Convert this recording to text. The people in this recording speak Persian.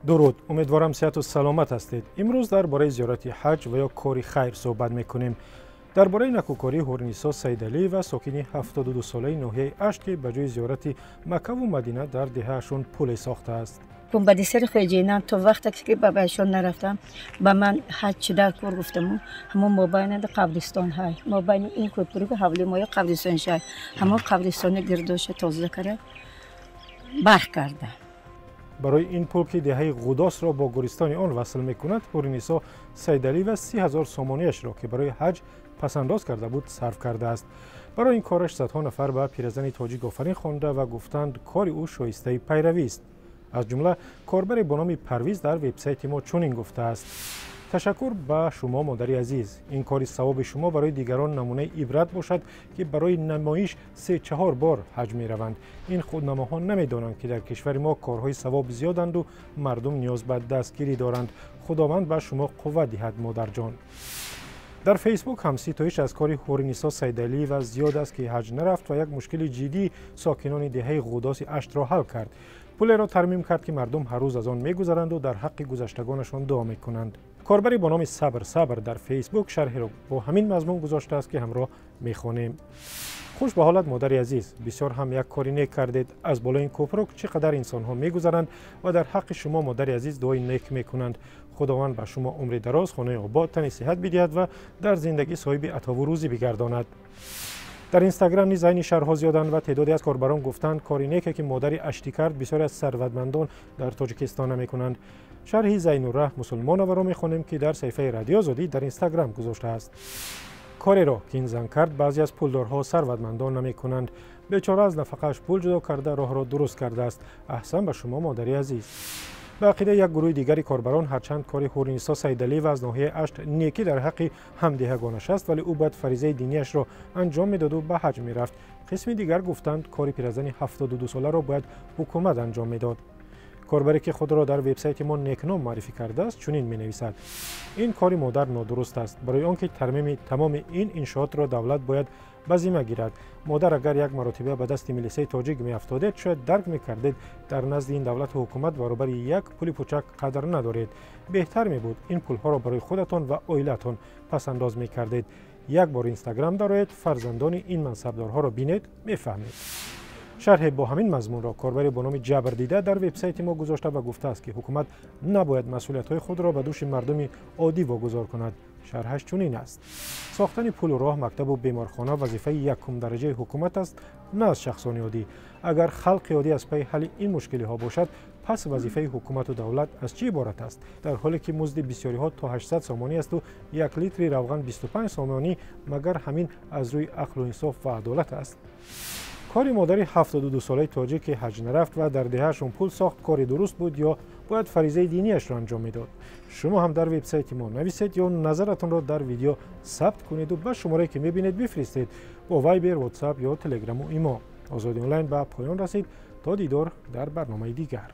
درود، امیدوارم صحت و سلامت هستید. امروز درباره زیارت حج و یا کار خیر صحبت میکنیم. درباره نکوکاری هورنیسا سیدعلی و ساکن 72 ساله ناحیه اشت که به جای زیارت مکه و مدینه در دههشون پل ساخته است. بعد سر خیجینم تو وقتی که بابایشون نرفتم با من حج در کار گفتم همون مابین قبرستان های مابین این کوپری که حوالی مایه قبرستان شای همون قبرستان گردوش تازه کرده برق کرده. برای این پل که دهه قداس را با گورستان آن وصل میکند، هورنیسا سیدعلی و 30,000 سامانیش را که برای حج پسنداز کرده بود صرف کرده است. برای این کارش صدها نفر به پیرزن تاجیک آفرین خوانده و گفتند کار او شایسته پیروی است. از جمله کاربر به نام پرویز در وبسایت ما چنین گفته است: تشکر به شما مادری عزیز، این کاری ثواب شما برای دیگران نمونه عبرت باشد که برای نمایش 3-4 بار حج می روند. این خودنماها نمی دانند که در کشور ما کارهای ثواب زیادند و مردم نیاز به دستگیری دارند. خداوند به شما قوت دهد مادر جان. در فیسبوک هم ستایش از کار هورنیسا سیدعلی و زیاد است که حج نرفت و یک مشکل جدی ساکنان دهه قداس اشت را حل کرد. پل را ترمیم کرد که مردم هر روز از آن میگذرند و در حق گذشتگانشان دعا میکنند. کاربری با نام صبر در فیسبوک شرحی را با همین مضمون گذاشته است که همراه میخوانیم. خوش به حالت مادری عزیز، بسیار هم یک کاری نیک کردید. از بالای این کوپرک چقدر انسان ها میگذرند و در حق شما مادری عزیز دعای نیک میکنند. خداوند به شما عمر دراز، خانه آباد، تن صحت بدهد و در زندگی صاحب عطا و روزی بگرداند. در اینستاگرام نیز این شرح‌ها زیادند و تعدادی از کاربران گفتند کاری نیکی که مادری اشتی کرد بسیاری از ثروتمندان در تاجیکستان میکنند. شرحی زین‌الره مسلمان را میخوانیم که در صفحه رادیو آزادی در اینستاگرام گذاشته است. کاری را که این زن کرد بعضی از پولدارها ثروتمندان نمیکنند. بیچاره از نفقه‌اش پول جدا کرده راه را درست کرده است. احسن به شما مادری عزیز. به عقیده یک گروه دیگری کاربران هرچند کار هورنیسا سیدعلی و از ناحیه اشت نیکی در حق همدهگانش است، ولی او باید فریضه دینیش را انجام میداد و به حج میرفت. قسمی دیگر گفتند کار پیرزن 72 ساله را باید حکومت انجام میداد. کاربری که خود را در وبسایت ما نیکنام معرفی کرده است چنین می‌نویسد: این کار مادر نادرست است. برای آنکه ترمیم تمام این انشاءات را دولت باید به ذمه گیرد. مادر اگر یک مرتبه به دست میلیسه تاجیک میافتادید شاید درک میکردید در نزد این دولت و حکومت برابر یک پول پوچک قدر ندارید. بهتر میبود این پولها را برای خودتان و عائلتان پس انداز میکردید. یک بار اینستاگرام دارید، فرزندان این منصبدارها را بینید میفهمید. شرح با همین مضمون را کاربری با نام جبردیده در وبسایت ما گذاشته و گفته است که حکومت نباید مسئولیت‌های خود را به دوش مردم عادی واگذار کند. شرحش چنین است: ساختن پل و راه، مکتب و بیمارخانه وظیفه یکم درجه حکومت است، نه از شخصان عادی. اگر خلق عادی از پی حل این مشکلی ها باشد، پس وظیفه حکومت و دولت از چی عبارت است؟ در حالی که مزد بسیاری ها تا 800 سامانی است و یک لیتر روغن 25 سامانی، مگر همین از روی عقل و انصاف و عدالت است؟ کاری مادری 72 ساله تاجیک که حج نرفت و در دههشون پل ساخت کاری درست بود یا باید فریضه دینیش را انجام میداد؟ شما هم در وبسایت ما نویسید یا نظرتون را در ویدیو ثبت کنید و به شماره که میبینید بفرستید. با وایبر، واتساپ یا تلگرام و ایما. آزادی آنلاین به پایان رسید. تا دیدار در برنامه دیگر.